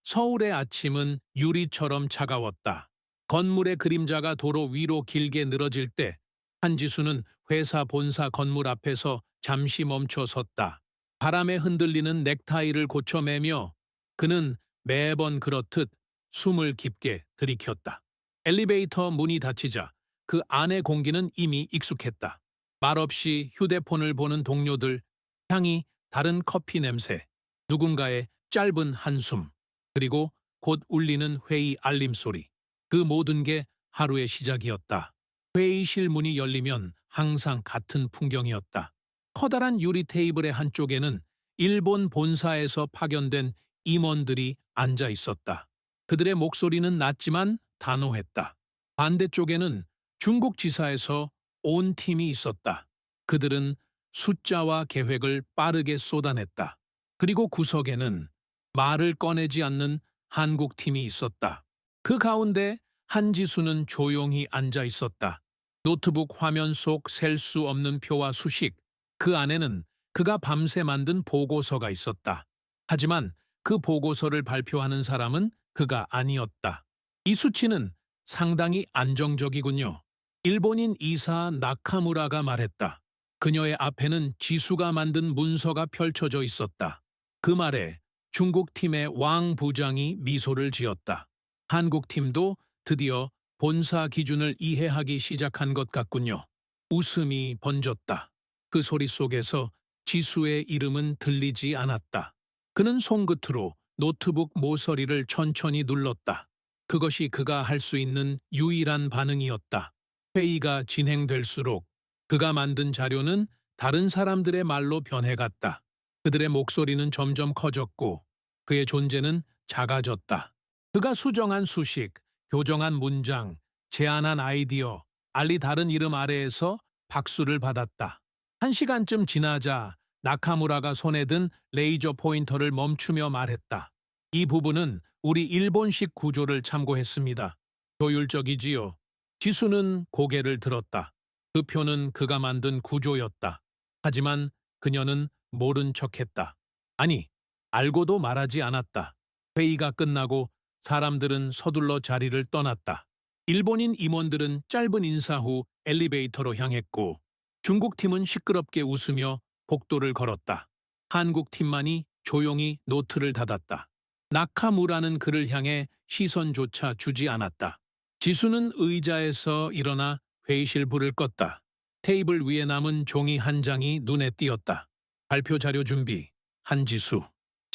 서울의 아침은 유리처럼 차가웠다. 건물의 그림자가 도로 위로 길게 늘어질 때 한지수는 회사 본사 건물 앞에서 잠시 멈춰 섰다. 바람에 흔들리는 넥타이를 고쳐매며 그는 매번 그렇듯 숨을 깊게 들이켰다. 엘리베이터 문이 닫히자 그 안의 공기는 이미 익숙했다. 말없이 휴대폰을 보는 동료들, 향이 다른 커피 냄새, 누군가의 짧은 한숨, 그리고 곧 울리는 회의 알림 소리. 그 모든 게 하루의 시작이었다. 회의실 문이 열리면 항상 같은 풍경이었다. 커다란 유리 테이블의 한쪽에는 일본 본사에서 파견된 임원들이 앉아 있었다. 그들의 목소리는 낮지만 단호했다. 반대쪽에는 중국 지사에서 온 팀이 있었다. 그들은 숫자와 계획을 빠르게 쏟아냈다. 그리고 구석에는 말을 꺼내지 않는 한국 팀이 있었다. 그 가운데 한지수는 조용히 앉아 있었다. 노트북 화면 속 셀 수 없는 표와 수식, 그 안에는 그가 밤새 만든 보고서가 있었다. 하지만 그 보고서를 발표하는 사람은 그가 아니었다. 이 수치는 상당히 안정적이군요. 일본인 이사 나카무라가 말했다. 그녀의 앞에는 지수가 만든 문서가 펼쳐져 있었다. 그 말에 중국 팀의 왕 부장이 미소를 지었다. 한국 팀도 드디어 본사 기준을 이해하기 시작한 것 같군요. 웃음이 번졌다. 그 소리 속에서 지수의 이름은 들리지 않았다. 그는 손끝으로 노트북 모서리를 천천히 눌렀다. 그것이 그가 할 수 있는 유일한 반응이었다. 회의가 진행될수록 그가 만든 자료는 다른 사람들의 말로 변해갔다. 그들의 목소리는 점점 커졌고 그의 존재는 작아졌다. 그가 수정한 수식, 교정한 문장, 제안한 아이디어, 알리 다른 이름 아래에서 박수를 받았다. 1시간쯤 지나자 나카무라가 손에 든 레이저 포인터를 멈추며 말했다. 이 부분은 우리 일본식 구조를 참고했습니다. 효율적이지요. 지수는 고개를 들었다. 그 표는 그가 만든 구조였다. 하지만 그녀는 모른 척했다. 아니, 알고도 말하지 않았다. 회의가 끝나고 사람들은 서둘러 자리를 떠났다. 일본인 임원들은 짧은 인사 후 엘리베이터로 향했고 중국 팀은 시끄럽게 웃으며 복도를 걸었다. 한국 팀만이 조용히 노트를 닫았다. 나카무라는 그를 향해 시선조차 주지 않았다. 지수는 의자에서 일어나 회의실 불을 껐다. 테이블 위에 남은 종이 한 장이 눈에 띄었다. 발표 자료 준비, 한지수.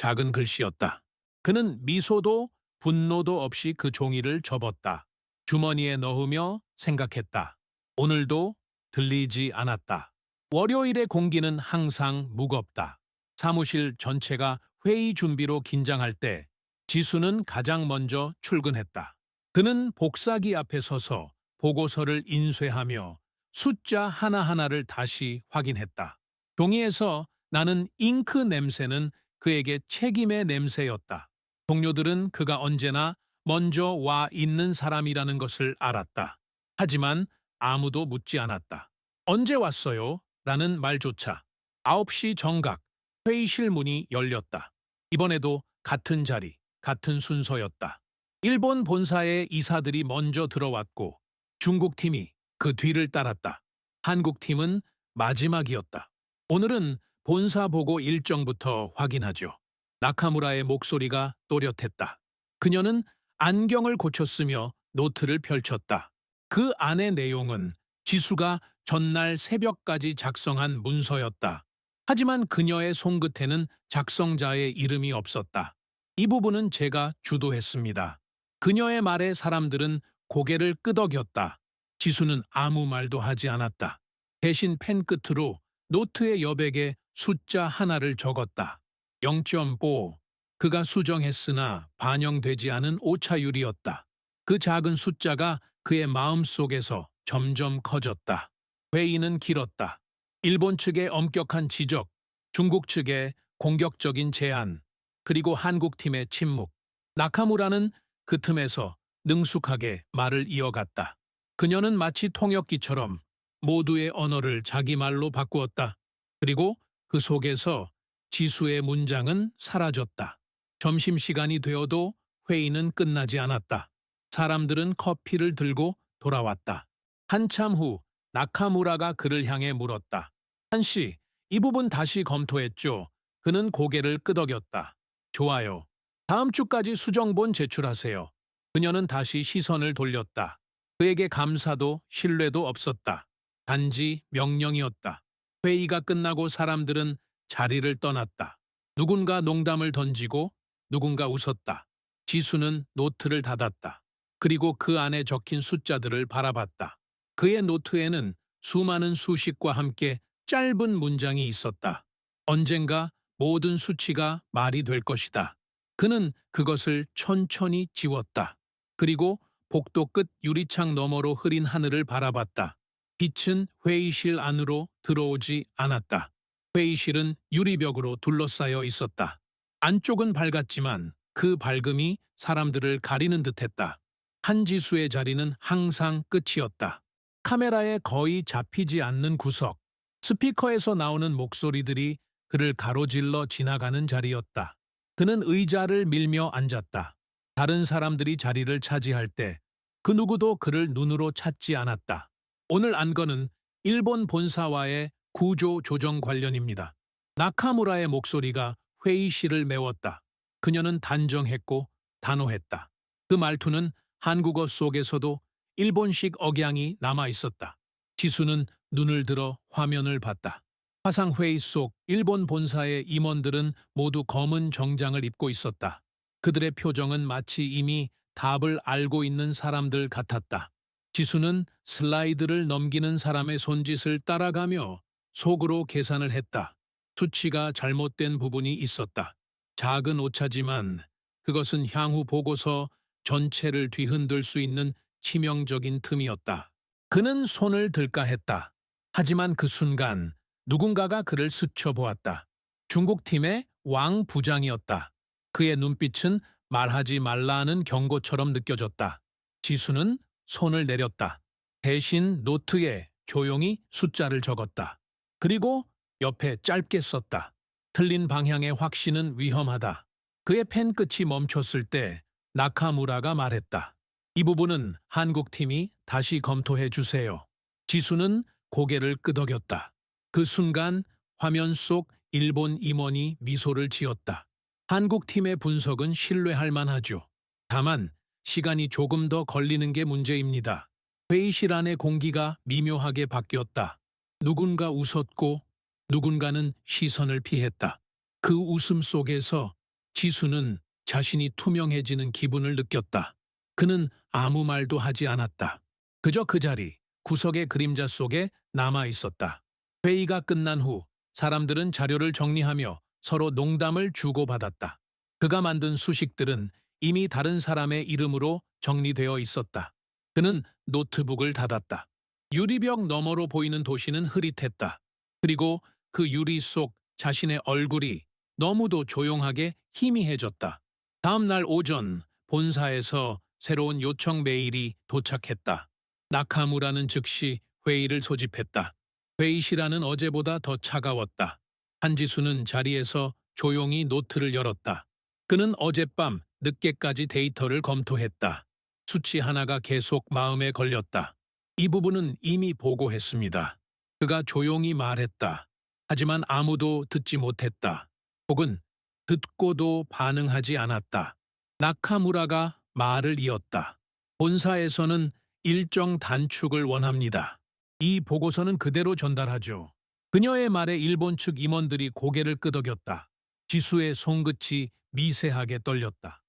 작은 글씨였다. 그는 미소도 분노도 없이 그 종이를 접었다. 주머니에 넣으며 생각했다. 오늘도 들리지 않았다. 월요일의 공기는 항상 무겁다. 사무실 전체가 회의 준비로 긴장할 때 지수는 가장 먼저 출근했다. 그는 복사기 앞에 서서 보고서를 인쇄하며 숫자 하나하나를 다시 확인했다. 종이에서 나는 잉크 냄새는 그에게 책임의 냄새였다. 동료들은 그가 언제나 먼저 와 있는 사람이라는 것을 알았다. 하지만 아무도 묻지 않았다. 언제 왔어요? 라는 말조차. 9시 정각, 회의실 문이 열렸다. 이번에도 같은 자리, 같은 순서였다. 일본 본사의 이사들이 먼저 들어왔고 중국 팀이 그 뒤를 따랐다. 한국 팀은 마지막이었다. 오늘은 본사 보고 일정부터 확인하죠. 나카무라의 목소리가 또렷했다. 그녀는 안경을 고쳤으며 노트를 펼쳤다. 그 안의 내용은 지수가 전날 새벽까지 작성한 문서였다. 하지만 그녀의 손끝에는 작성자의 이름이 없었다. 이 부분은 제가 주도했습니다. 그녀의 말에 사람들은 고개를 끄덕였다. 지수는 아무 말도 하지 않았다. 대신 펜 끝으로 노트의 여백에 숫자 하나를 적었다. 0.5. 그가 수정했으나 반영되지 않은 오차율이었다. 그 작은 숫자가 그의 마음속에서 점점 커졌다. 회의는 길었다. 일본 측의 엄격한 지적, 중국 측의 공격적인 제안, 그리고 한국 팀의 침묵. 나카무라는 그 틈에서 능숙하게 말을 이어갔다. 그녀는 마치 통역기처럼 모두의 언어를 자기 말로 바꾸었다. 그리고 그 속에서 지수의 문장은 사라졌다. 점심시간이 되어도 회의는 끝나지 않았다. 사람들은 커피를 들고 돌아왔다. 한참 후 나카무라가 그를 향해 물었다. 한씨, 이 부분 다시 검토했죠? 그는 고개를 끄덕였다. 좋아요. 다음 주까지 수정본 제출하세요. 그녀는 다시 시선을 돌렸다. 그에게 감사도 신뢰도 없었다. 단지 명령이었다. 회의가 끝나고 사람들은 자리를 떠났다. 누군가 농담을 던지고 누군가 웃었다. 지수는 노트를 닫았다. 그리고 그 안에 적힌 숫자들을 바라봤다. 그의 노트에는 수많은 수식과 함께 짧은 문장이 있었다. 언젠가 모든 수치가 말이 될 것이다. 그는 그것을 천천히 지웠다. 그리고 복도 끝 유리창 너머로 흐린 하늘을 바라봤다. 빛은 회의실 안으로 들어오지 않았다. 회의실은 유리벽으로 둘러싸여 있었다. 안쪽은 밝았지만 그 밝음이 사람들을 가리는 듯했다. 한지수의 자리는 항상 끝이었다. 카메라에 거의 잡히지 않는 구석, 스피커에서 나오는 목소리들이 그를 가로질러 지나가는 자리였다. 그는 의자를 밀며 앉았다. 다른 사람들이 자리를 차지할 때 그 누구도 그를 눈으로 찾지 않았다. 오늘 안건은 일본 본사와의 구조 조정 관련입니다. 나카무라의 목소리가 회의실을 메웠다. 그녀는 단정했고 단호했다. 그 말투는 한국어 속에서도 일본식 억양이 남아 있었다. 지수는 눈을 들어 화면을 봤다. 화상회의 속 일본 본사의 임원들은 모두 검은 정장을 입고 있었다. 그들의 표정은 마치 이미 답을 알고 있는 사람들 같았다. 지수는 슬라이드를 넘기는 사람의 손짓을 따라가며 속으로 계산을 했다. 수치가 잘못된 부분이 있었다. 작은 오차지만 그것은 향후 보고서 전체를 뒤흔들 수 있는 치명적인 틈이었다. 그는 손을 들까 했다. 하지만 그 순간 누군가가 그를 스쳐보았다. 중국팀의 왕 부장이었다. 그의 눈빛은 말하지 말라는 경고처럼 느껴졌다. 지수는 손을 내렸다. 대신 노트에 조용히 숫자를 적었다. 그리고 옆에 짧게 썼다. 틀린 방향의 확신은 위험하다. 그의 펜 끝이 멈췄을 때 나카무라가 말했다. 이 부분은 한국팀이 다시 검토해 주세요. 지수는 고개를 끄덕였다. 그 순간 화면 속 일본 임원이 미소를 지었다. 한국팀의 분석은 신뢰할 만하죠. 다만 시간이 조금 더 걸리는 게 문제입니다. 회의실 안의 공기가 미묘하게 바뀌었다. 누군가 웃었고 누군가는 시선을 피했다. 그 웃음 속에서 지수는 자신이 투명해지는 기분을 느꼈다. 그는 아무 말도 하지 않았다. 그저 그 자리, 구석의 그림자 속에 남아 있었다. 회의가 끝난 후 사람들은 자료를 정리하며 서로 농담을 주고받았다. 그가 만든 수식들은 이미 다른 사람의 이름으로 정리되어 있었다. 그는 노트북을 닫았다. 유리벽 너머로 보이는 도시는 흐릿했다. 그리고 그 유리 속 자신의 얼굴이 너무도 조용하게 희미해졌다. 다음 날 오전 본사에서 새로운 요청 메일이 도착했다. 나카무라는 즉시 회의를 소집했다. 회의실 안은 어제보다 더 차가웠다. 한지수는 자리에서 조용히 노트를 열었다. 그는 어젯밤 늦게까지 데이터를 검토했다. 수치 하나가 계속 마음에 걸렸다. 이 부분은 이미 보고했습니다. 그가 조용히 말했다. 하지만 아무도 듣지 못했다. 혹은 듣고도 반응하지 않았다. 나카무라가 말을 이었다. 본사에서는 일정 단축을 원합니다. 이 보고서는 그대로 전달하죠. 그녀의 말에 일본 측 임원들이 고개를 끄덕였다. 지수의 손끝이 미세하게 떨렸다.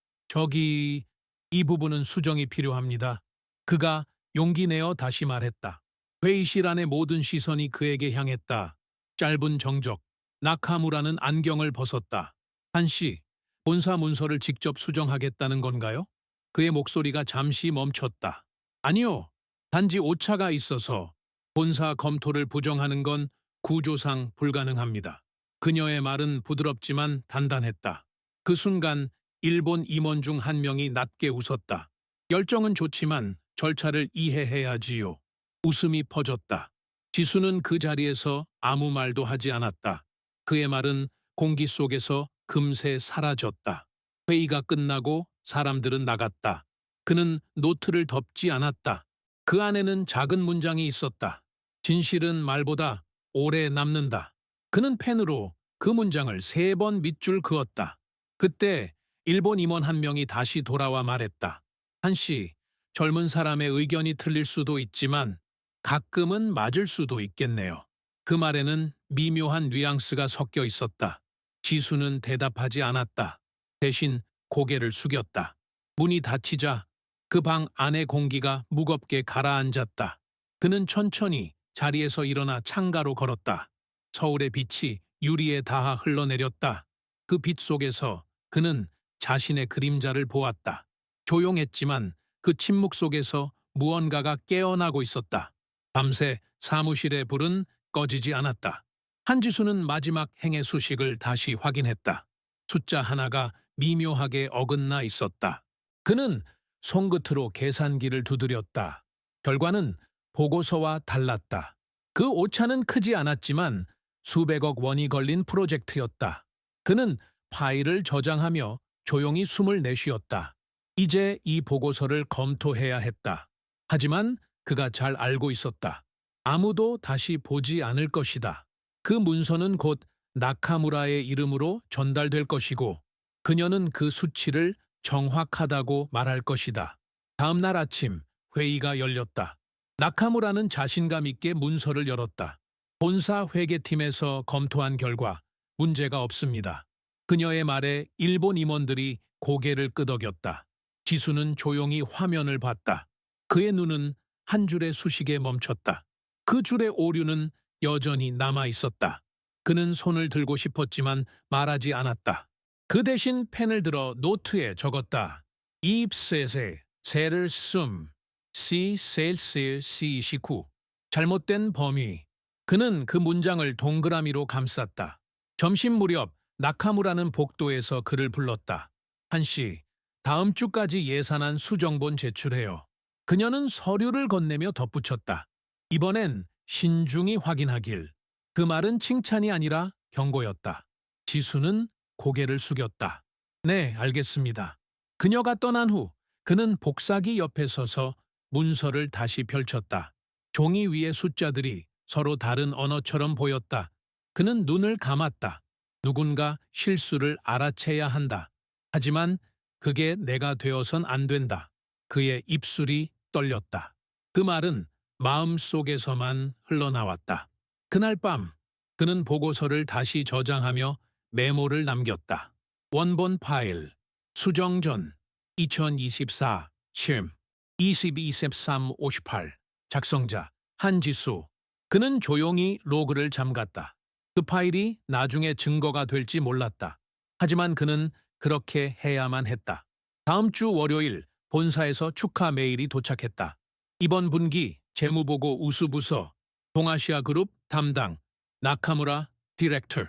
이 부분은 수정이 필요합니다. 그가 용기 내어 다시 말했다. 회의실 안의 모든 시선이 그에게 향했다. 짧은 정적. 나카무라는 안경을 벗었다. 한씨, 본사 문서를 직접 수정하겠다는 건가요? 그의 목소리가 잠시 멈췄다. 아니요. 단지 오차가 있어서 본사 검토를 부정하는 건 구조상 불가능합니다. 그녀의 말은 부드럽지만 단단했다. 그 순간 일본 임원 중 한 명이 낮게 웃었다. 열정은 좋지만 절차를 이해해야지요. 웃음이 퍼졌다. 지수는 그 자리에서 아무 말도 하지 않았다. 그의 말은 공기 속에서 금세 사라졌다. 회의가 끝나고 사람들은 나갔다. 그는 노트를 덮지 않았다. 그 안에는 작은 문장이 있었다. 진실은 말보다 오래 남는다. 그는 펜으로 그 문장을 3번 밑줄 그었다. 그때 일본 임원 한 명이 다시 돌아와 말했다. 한씨, 젊은 사람의 의견이 틀릴 수도 있지만 가끔은 맞을 수도 있겠네요. 그 말에는 미묘한 뉘앙스가 섞여 있었다. 지수는 대답하지 않았다. 대신 고개를 숙였다. 문이 닫히자 그 방 안의 공기가 무겁게 가라앉았다. 그는 천천히 자리에서 일어나 창가로 걸었다. 서울의 빛이 유리에 닿아 흘러내렸다. 그 빛 속에서 그는 자신의 그림자를 보았다. 조용했지만 그 침묵 속에서 무언가가 깨어나고 있었다. 밤새 사무실의 불은 꺼지지 않았다. 한지수는 마지막 행의 수식을 다시 확인했다. 숫자 하나가 미묘하게 어긋나 있었다. 그는 손끝으로 계산기를 두드렸다. 결과는 보고서와 달랐다. 그 오차는 크지 않았지만 수백억 원이 걸린 프로젝트였다. 그는 파일을 저장하며 조용히 숨을 내쉬었다. 이제 이 보고서를 검토해야 했다. 하지만 그가 잘 알고 있었다. 아무도 다시 보지 않을 것이다. 그 문서는 곧 나카무라의 이름으로 전달될 것이고 그녀는 그 수치를 정확하다고 말할 것이다. 다음 날 아침 회의가 열렸다. 나카무라는 자신감 있게 문서를 열었다. 본사 회계팀에서 검토한 결과 문제가 없습니다. 그녀의 말에 일본 임원들이 고개를 끄덕였다. 지수는 조용히 화면을 봤다. 그의 눈은 한 줄의 수식에 멈췄다. 그 줄의 오류는 여전히 남아 있었다. 그는 손을 들고 싶었지만 말하지 않았다. 그 대신 펜을 들어 노트에 적었다. 입셋에 세를 숨, 시 셀시 시29. 잘못된 범위. 그는 그 문장을 동그라미로 감쌌다. 점심 무렵 나카무라는 복도에서 그를 불렀다. 한씨, 다음 주까지 예산안 수정본 제출해요. 그녀는 서류를 건네며 덧붙였다. 이번엔 신중히 확인하길. 그 말은 칭찬이 아니라 경고였다. 지수는 고개를 숙였다. 네, 알겠습니다. 그녀가 떠난 후 그는 복사기 옆에 서서 문서를 다시 펼쳤다. 종이 위의 숫자들이 서로 다른 언어처럼 보였다. 그는 눈을 감았다. 누군가 실수를 알아채야 한다. 하지만 그게 내가 되어선 안 된다. 그의 입술이 떨렸다. 그 말은 마음속에서만 흘러나왔다. 그날 밤 그는 보고서를 다시 저장하며 메모를 남겼다. 원본 파일, 수정 전, 2024, 심, 2223, 58, 작성자, 한지수. 그는 조용히 로그를 잠갔다. 그 파일이 나중에 증거가 될지 몰랐다. 하지만 그는 그렇게 해야만 했다. 다음 주 월요일 본사에서 축하 메일이 도착했다. 이번 분기 재무보고 우수부서, 동아시아 그룹 담당, 나카무라 디렉터.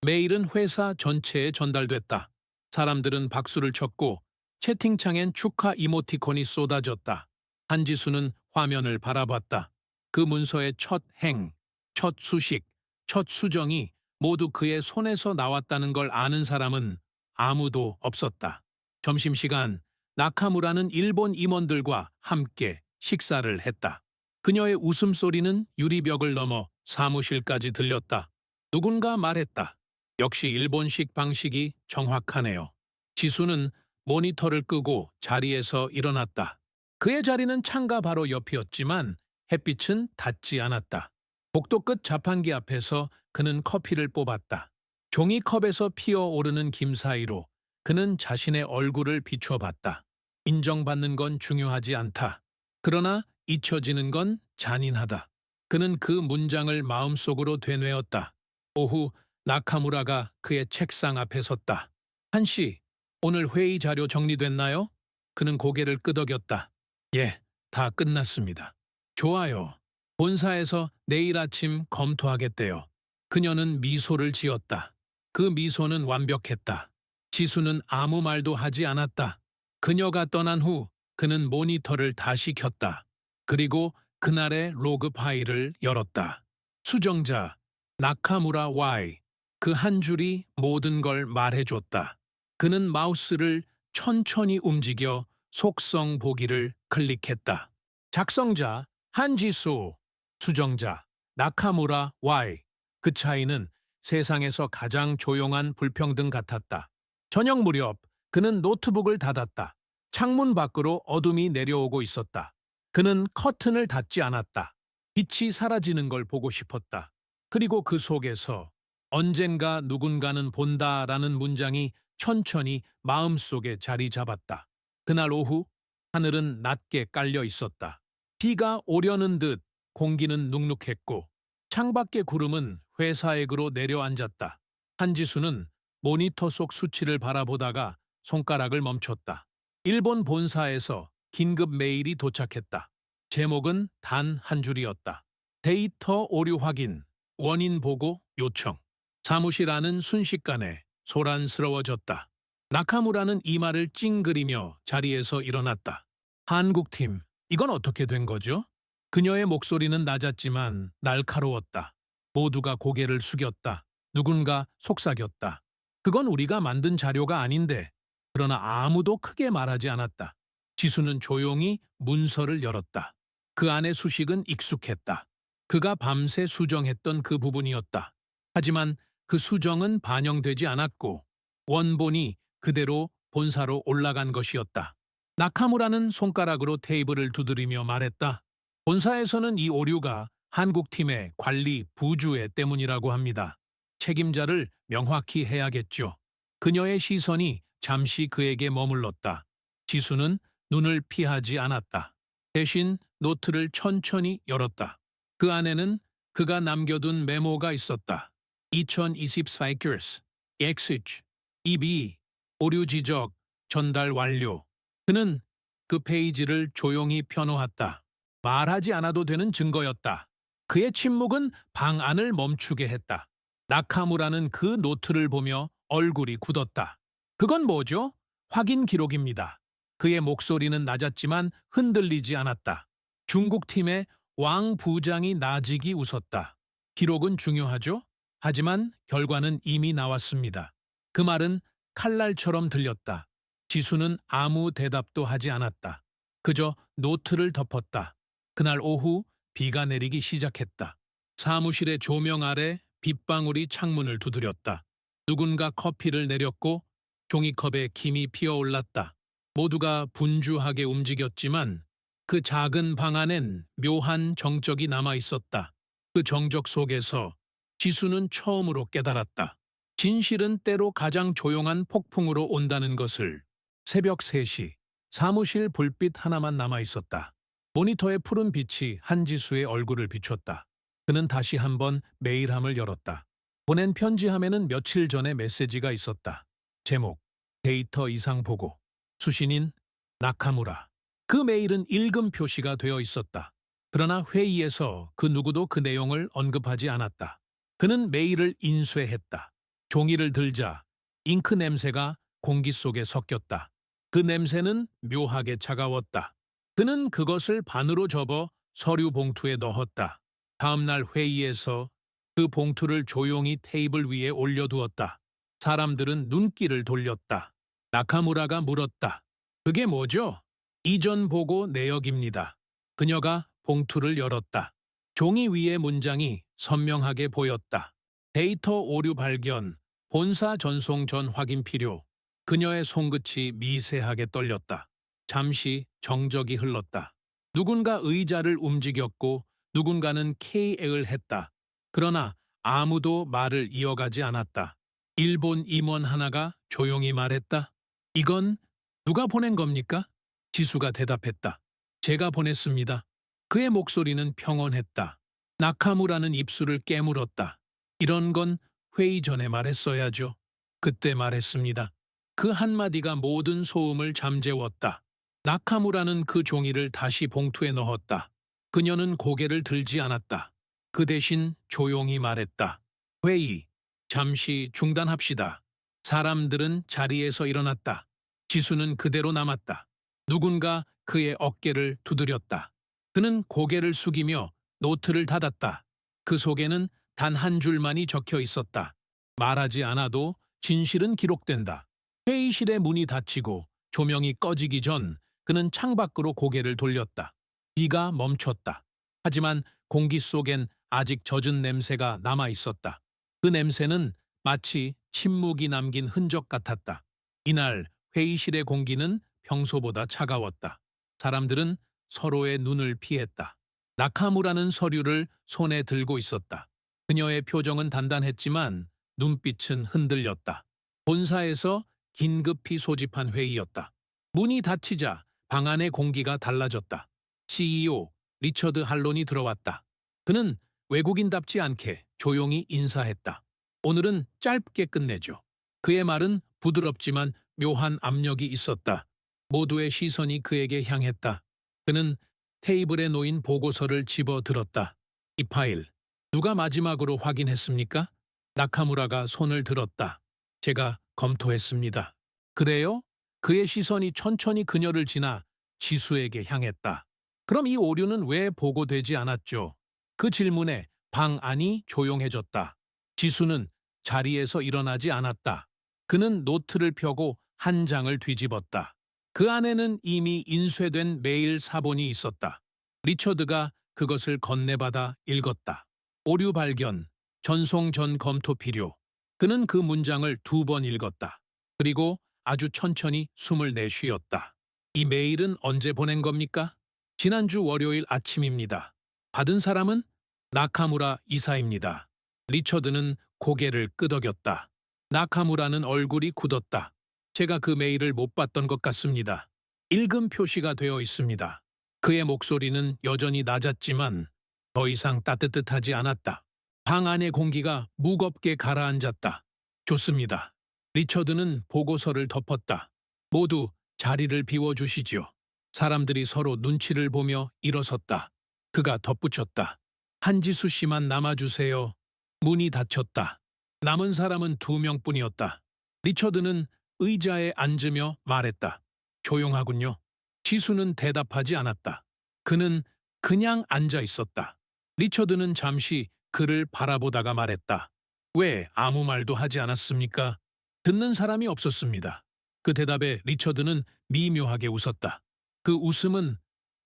메일은 회사 전체에 전달됐다. 사람들은 박수를 쳤고 채팅창엔 축하 이모티콘이 쏟아졌다. 한지수는 화면을 바라봤다. 그 문서의 첫 행, 첫 수식, 첫 수정이 모두 그의 손에서 나왔다는 걸 아는 사람은 아무도 없었다. 점심시간 나카무라는 일본 임원들과 함께 식사를 했다. 그녀의 웃음소리는 유리벽을 넘어 사무실까지 들렸다. 누군가 말했다. 역시 일본식 방식이 정확하네요. 지수는 모니터를 끄고 자리에서 일어났다. 그의 자리는 창가 바로 옆이었지만 햇빛은 닿지 않았다. 복도 끝 자판기 앞에서 그는 커피를 뽑았다. 종이컵에서 피어오르는 김 사이로 그는 자신의 얼굴을 비춰봤다. 인정받는 건 중요하지 않다. 그러나 잊혀지는 건 잔인하다. 그는 그 문장을 마음속으로 되뇌었다. 오후 나카무라가 그의 책상 앞에 섰다. 한씨, 오늘 회의 자료 정리됐나요? 그는 고개를 끄덕였다. 예, 다 끝났습니다. 좋아요. 본사에서 내일 아침 검토하겠대요. 그녀는 미소를 지었다. 그 미소는 완벽했다. 지수는 아무 말도 하지 않았다. 그녀가 떠난 후 그는 모니터를 다시 켰다. 그리고 그날의 로그 파일을 열었다. 수정자, 나카무라 Y. 그 한 줄이 모든 걸 말해줬다. 그는 마우스를 천천히 움직여 속성 보기를 클릭했다. 작성자 한지수, 수정자 나카무라 Y. 그 차이는 세상에서 가장 조용한 불평등 같았다. 저녁 무렵 그는 노트북을 닫았다. 창문 밖으로 어둠이 내려오고 있었다. 그는 커튼을 닫지 않았다. 빛이 사라지는 걸 보고 싶었다. 그리고 그 속에서 언젠가 누군가는 본다라는 문장이 천천히 마음속에 자리 잡았다. 그날 오후 하늘은 낮게 깔려 있었다. 비가 오려는 듯 공기는 눅눅했고 창밖의 구름은 회사액으로 내려앉았다. 한지수는 모니터 속 수치를 바라보다가 손가락을 멈췄다. 일본 본사에서 긴급 메일이 도착했다. 제목은 단 한 줄이었다. 데이터 오류 확인, 원인 보고 요청. 사무실 안은 순식간에 소란스러워졌다. 나카무라는 이마를 찡그리며 자리에서 일어났다. 한국팀, 이건 어떻게 된 거죠? 그녀의 목소리는 낮았지만 날카로웠다. 모두가 고개를 숙였다. 누군가 속삭였다. 그건 우리가 만든 자료가 아닌데. 그러나 아무도 크게 말하지 않았다. 지수는 조용히 문서를 열었다. 그 안의 수식은 익숙했다. 그가 밤새 수정했던 그 부분이었다. 하지만 그 수정은 반영되지 않았고 원본이 그대로 본사로 올라간 것이었다. 나카무라는 손가락으로 테이블을 두드리며 말했다. 본사에서는 이 오류가 한국팀의 관리 부주의 때문이라고 합니다. 책임자를 명확히 해야겠죠. 그녀의 시선이 잠시 그에게 머물렀다. 지수는 눈을 피하지 않았다. 대신 노트를 천천히 열었다. 그 안에는 그가 남겨둔 메모가 있었다. 2024 Cycles, Exit, EB, 오류 지적, 전달 완료. 그는 그 페이지를 조용히 펴놓았다. 말하지 않아도 되는 증거였다. 그의 침묵은 방안을 멈추게 했다. 나카무라는 그 노트를 보며 얼굴이 굳었다. 그건 뭐죠? 확인 기록입니다. 그의 목소리는 낮았지만 흔들리지 않았다. 중국팀의 왕 부장이 나직이 웃었다. 기록은 중요하죠? 하지만 결과는 이미 나왔습니다. 그 말은 칼날처럼 들렸다. 지수는 아무 대답도 하지 않았다. 그저 노트를 덮었다. 그날 오후 비가 내리기 시작했다. 사무실의 조명 아래 빗방울이 창문을 두드렸다. 누군가 커피를 내렸고 종이컵에 김이 피어올랐다. 모두가 분주하게 움직였지만 그 작은 방 안엔 묘한 정적이 남아 있었다. 그 정적 속에서 지수는 처음으로 깨달았다. 진실은 때로 가장 조용한 폭풍으로 온다는 것을. 새벽 3시, 사무실 불빛 하나만 남아 있었다. 모니터의 푸른 빛이 한지수의 얼굴을 비췄다. 그는 다시 한번 메일함을 열었다. 보낸 편지함에는 며칠 전의 메시지가 있었다. 제목, 데이터 이상 보고. 수신인, 나카무라. 그 메일은 읽음 표시가 되어 있었다. 그러나 회의에서 그 누구도 그 내용을 언급하지 않았다. 그는 메일을 인쇄했다. 종이를 들자 잉크 냄새가 공기 속에 섞였다. 그 냄새는 묘하게 차가웠다. 그는 그것을 반으로 접어 서류 봉투에 넣었다. 다음 날 회의에서 그 봉투를 조용히 테이블 위에 올려두었다. 사람들은 눈길을 돌렸다. 나카무라가 물었다. 그게 뭐죠? 이전 보고 내역입니다. 그녀가 봉투를 열었다. 종이 위의 문장이 선명하게 보였다. 데이터 오류 발견, 본사 전송 전 확인 필요. 그녀의 손끝이 미세하게 떨렸다. 잠시 정적이 흘렀다. 누군가 의자를 움직였고 누군가는 K액을 했다. 그러나 아무도 말을 이어가지 않았다. 일본 임원 하나가 조용히 말했다. 이건 누가 보낸 겁니까? 지수가 대답했다. 제가 보냈습니다. 그의 목소리는 평온했다. 나카무라는 입술을 깨물었다. 이런 건 회의 전에 말했어야죠. 그때 말했습니다. 그 한마디가 모든 소음을 잠재웠다. 나카무라는 그 종이를 다시 봉투에 넣었다. 그녀는 고개를 들지 않았다. 그 대신 조용히 말했다. 회의, 잠시 중단합시다. 사람들은 자리에서 일어났다. 지수는 그대로 남았다. 누군가 그의 어깨를 두드렸다. 그는 고개를 숙이며 노트를 닫았다. 그 속에는 단 한 줄만이 적혀 있었다. 말하지 않아도 진실은 기록된다. 회의실의 문이 닫히고 조명이 꺼지기 전 그는 창밖으로 고개를 돌렸다. 비가 멈췄다. 하지만 공기 속엔 아직 젖은 냄새가 남아 있었다. 그 냄새는 마치 침묵이 남긴 흔적 같았다. 이날 회의실의 공기는 평소보다 차가웠다. 사람들은 서로의 눈을 피했다. 나카무라는 서류를 손에 들고 있었다. 그녀의 표정은 단단했지만 눈빛은 흔들렸다. 본사에서 긴급히 소집한 회의였다. 문이 닫히자 방 안의 공기가 달라졌다. CEO 리처드 할론이 들어왔다. 그는 외국인답지 않게 조용히 인사했다. 오늘은 짧게 끝내죠. 그의 말은 부드럽지만 묘한 압력이 있었다. 모두의 시선이 그에게 향했다. 그는 테이블에 놓인 보고서를 집어들었다. 이 파일, 누가 마지막으로 확인했습니까? 나카무라가 손을 들었다. 제가 검토했습니다. 그래요? 그의 시선이 천천히 그녀를 지나 지수에게 향했다. 그럼 이 오류는 왜 보고되지 않았죠? 그 질문에 방 안이 조용해졌다. 지수는 자리에서 일어나지 않았다. 그는 노트를 펴고 한 장을 뒤집었다. 그 안에는 이미 인쇄된 메일 사본이 있었다. 리처드가 그것을 건네받아 읽었다. 오류 발견, 전송 전 검토 필요. 그는 그 문장을 2번 읽었다. 그리고 아주 천천히 숨을 내쉬었다. 이 메일은 언제 보낸 겁니까? 지난주 월요일 아침입니다. 받은 사람은 나카무라 이사입니다. 리처드는 고개를 끄덕였다. 나카무라는 얼굴이 굳었다. 제가 그 메일을 못 봤던 것 같습니다. 읽음 표시가 되어 있습니다. 그의 목소리는 여전히 낮았지만 더 이상 따뜻하지 않았다. 방 안의 공기가 무겁게 가라앉았다. 좋습니다. 리처드는 보고서를 덮었다. 모두 자리를 비워주시지요. 사람들이 서로 눈치를 보며 일어섰다. 그가 덧붙였다. 한지수 씨만 남아주세요. 문이 닫혔다. 남은 사람은 2명뿐이었다. 리처드는 의자에 앉으며 말했다. 조용하군요. 지수는 대답하지 않았다. 그는 그냥 앉아 있었다. 리처드는 잠시 그를 바라보다가 말했다. 왜 아무 말도 하지 않았습니까? 듣는 사람이 없었습니다. 그 대답에 리처드는 미묘하게 웃었다. 그 웃음은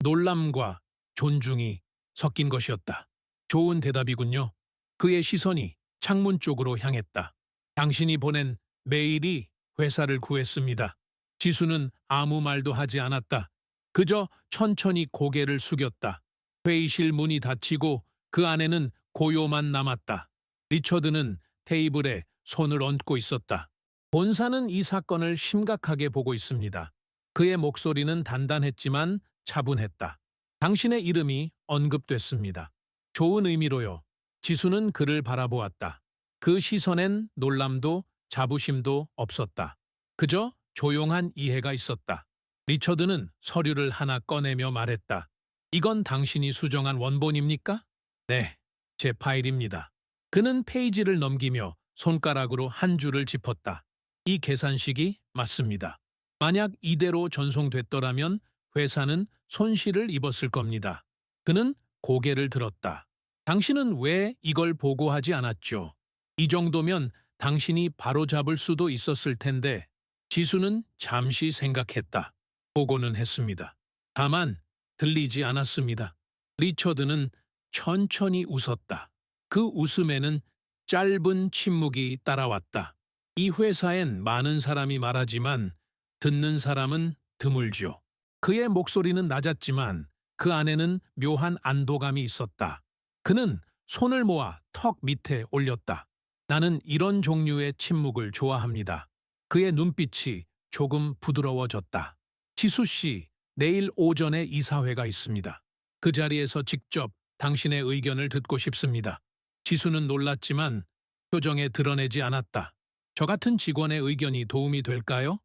놀람과 존중이 섞인 것이었다. 좋은 대답이군요. 그의 시선이 창문 쪽으로 향했다. 당신이 보낸 메일이 회사를 구했습니다. 지수는 아무 말도 하지 않았다. 그저 천천히 고개를 숙였다. 회의실 문이 닫히고 그 안에는 고요만 남았다. 리처드는 테이블에 손을 얹고 있었다. 본사는 이 사건을 심각하게 보고 있습니다. 그의 목소리는 단단했지만 차분했다. 당신의 이름이 언급됐습니다. 좋은 의미로요. 지수는 그를 바라보았다. 그 시선엔 놀람도 자부심도 없었다. 그저 조용한 이해가 있었다. 리처드는 서류를 하나 꺼내며 말했다. 이건 당신이 수정한 원본입니까? 네, 제 파일입니다. 그는 페이지를 넘기며 손가락으로 한 줄을 짚었다. 이 계산식이 맞습니다. 만약 이대로 전송됐더라면 회사는 손실을 입었을 겁니다. 그는 고개를 들었다. 당신은 왜 이걸 보고하지 않았죠? 이 정도면 당신이 바로잡을 수도 있었을 텐데. 지수는 잠시 생각했다. 보고는 했습니다. 다만 들리지 않았습니다. 리처드는 천천히 웃었다. 그 웃음에는 짧은 침묵이 따라왔다. 이 회사엔 많은 사람이 말하지만 듣는 사람은 드물죠. 그의 목소리는 낮았지만 그 안에는 묘한 안도감이 있었다. 그는 손을 모아 턱 밑에 올렸다. 나는 이런 종류의 침묵을 좋아합니다. 그의 눈빛이 조금 부드러워졌다. 지수 씨, 내일 오전에 이사회가 있습니다. 그 자리에서 직접 당신의 의견을 듣고 싶습니다. 지수는 놀랐지만 표정에 드러내지 않았다. 저 같은 직원의 의견이 도움이 될까요?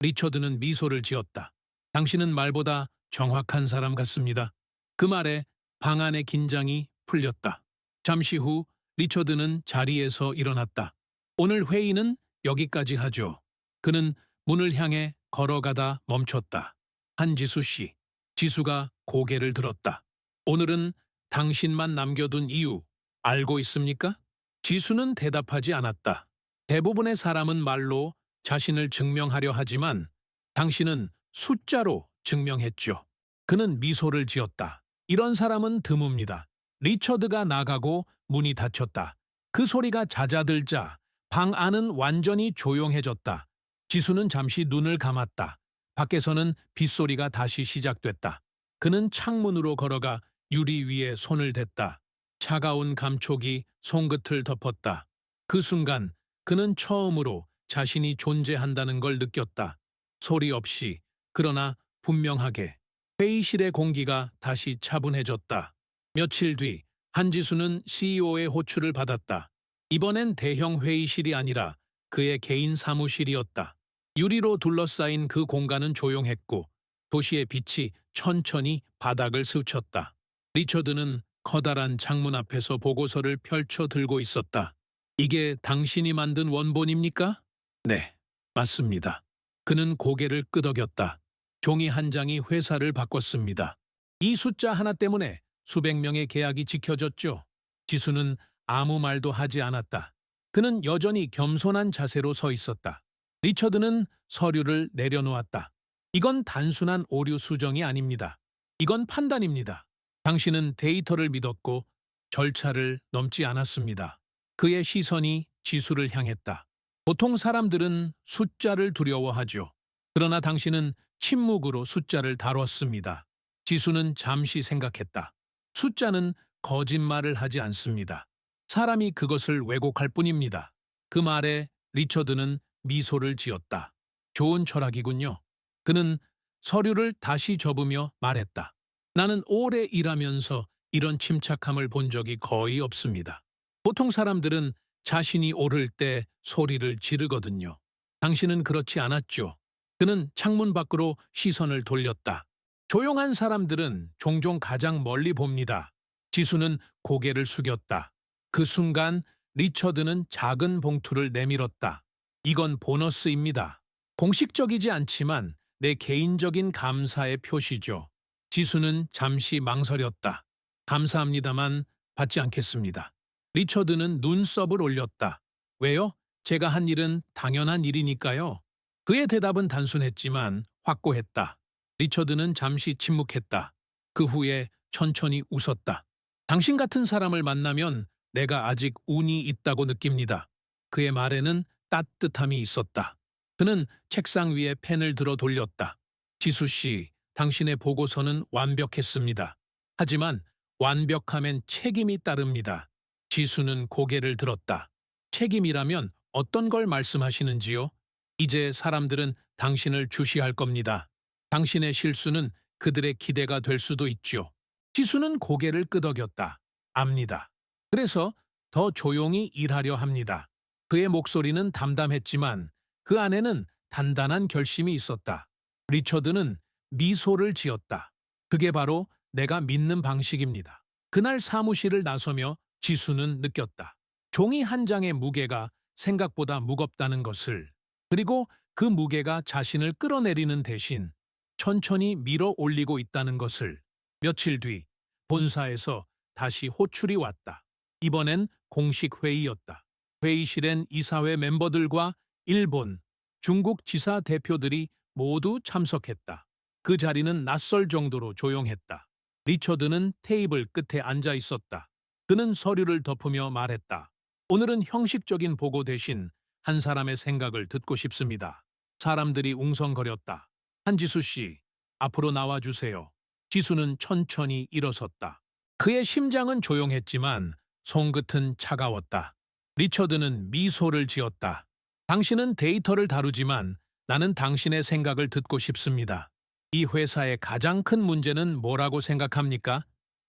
리처드는 미소를 지었다. 당신은 말보다 정확한 사람 같습니다. 그 말에 방 안의 긴장이 풀렸다. 잠시 후 리처드는 자리에서 일어났다. 오늘 회의는 여기까지 하죠. 그는 문을 향해 걸어가다 멈췄다. 한지수 씨, 지수가 고개를 들었다. 오늘은 당신만 남겨둔 이유 알고 있습니까? 지수는 대답하지 않았다. 대부분의 사람은 말로 자신을 증명하려 하지만 당신은 숫자로 증명했죠. 그는 미소를 지었다. 이런 사람은 드뭅니다. 리처드가 나가고 문이 닫혔다. 그 소리가 잦아들자 방 안은 완전히 조용해졌다. 지수는 잠시 눈을 감았다. 밖에서는 빗소리가 다시 시작됐다. 그는 창문으로 걸어가 유리 위에 손을 댔다. 차가운 감촉이 손끝을 덮었다. 그 순간 그는 처음으로 자신이 존재한다는 걸 느꼈다. 소리 없이, 그러나 분명하게. 회의실의 공기가 다시 차분해졌다. 며칠 뒤 한지수는 CEO의 호출을 받았다. 이번엔 대형 회의실이 아니라 그의 개인 사무실이었다. 유리로 둘러싸인 그 공간은 조용했고 도시의 빛이 천천히 바닥을 스쳤다. 리처드는 커다란 창문 앞에서 보고서를 펼쳐 들고 있었다. 이게 당신이 만든 원본입니까? 네, 맞습니다. 그는 고개를 끄덕였다. 종이 한 장이 회사를 바꿨습니다. 이 숫자 하나 때문에 수백 명의 계약이 지켜졌죠. 지수는 아무 말도 하지 않았다. 그는 여전히 겸손한 자세로 서 있었다. 리처드는 서류를 내려놓았다. 이건 단순한 오류 수정이 아닙니다. 이건 판단입니다. 당신은 데이터를 믿었고 절차를 넘지 않았습니다. 그의 시선이 지수를 향했다. 보통 사람들은 숫자를 두려워하죠. 그러나 당신은 침묵으로 숫자를 다뤘습니다. 지수는 잠시 생각했다. 숫자는 거짓말을 하지 않습니다. 사람이 그것을 왜곡할 뿐입니다. 그 말에 리처드는 미소를 지었다. 좋은 철학이군요. 그는 서류를 다시 접으며 말했다. 나는 오래 일하면서 이런 침착함을 본 적이 거의 없습니다. 보통 사람들은 자신이 옳을 때 소리를 지르거든요. 당신은 그렇지 않았죠. 그는 창문 밖으로 시선을 돌렸다. 조용한 사람들은 종종 가장 멀리 봅니다. 지수는 고개를 숙였다. 그 순간 리처드는 작은 봉투를 내밀었다. 이건 보너스입니다. 공식적이지 않지만 내 개인적인 감사의 표시죠. 지수는 잠시 망설였다. 감사합니다만 받지 않겠습니다. 리처드는 눈썹을 올렸다. 왜요? 제가 한 일은 당연한 일이니까요. 그의 대답은 단순했지만 확고했다. 리처드는 잠시 침묵했다. 그 후에 천천히 웃었다. 당신 같은 사람을 만나면 내가 아직 운이 있다고 느낍니다. 그의 말에는 따뜻함이 있었다. 그는 책상 위에 펜을 들어 돌렸다. 지수 씨, 당신의 보고서는 완벽했습니다. 하지만 완벽함엔 책임이 따릅니다. 지수는 고개를 들었다. 책임이라면 어떤 걸 말씀하시는지요? 이제 사람들은 당신을 주시할 겁니다. 당신의 실수는 그들의 기대가 될 수도 있죠. 지수는 고개를 끄덕였다. 압니다. 그래서 더 조용히 일하려 합니다. 그의 목소리는 담담했지만 그 안에는 단단한 결심이 있었다. 리처드는 미소를 지었다. 그게 바로 내가 믿는 방식입니다. 그날 사무실을 나서며 지수는 느꼈다. 종이 한 장의 무게가 생각보다 무겁다는 것을, 그리고 그 무게가 자신을 끌어내리는 대신 천천히 밀어 올리고 있다는 것을. 며칠 뒤 본사에서 다시 호출이 왔다. 이번엔 공식 회의였다. 회의실엔 이사회 멤버들과 일본, 중국 지사 대표들이 모두 참석했다. 그 자리는 낯설 정도로 조용했다. 리처드는 테이블 끝에 앉아 있었다. 그는 서류를 덮으며 말했다. 오늘은 형식적인 보고 대신 한 사람의 생각을 듣고 싶습니다. 사람들이 웅성거렸다. 한지수 씨, 앞으로 나와주세요. 지수는 천천히 일어섰다. 그의 심장은 조용했지만 손끝은 차가웠다. 리처드는 미소를 지었다. 당신은 데이터를 다루지만 나는 당신의 생각을 듣고 싶습니다. 이 회사의 가장 큰 문제는 뭐라고 생각합니까?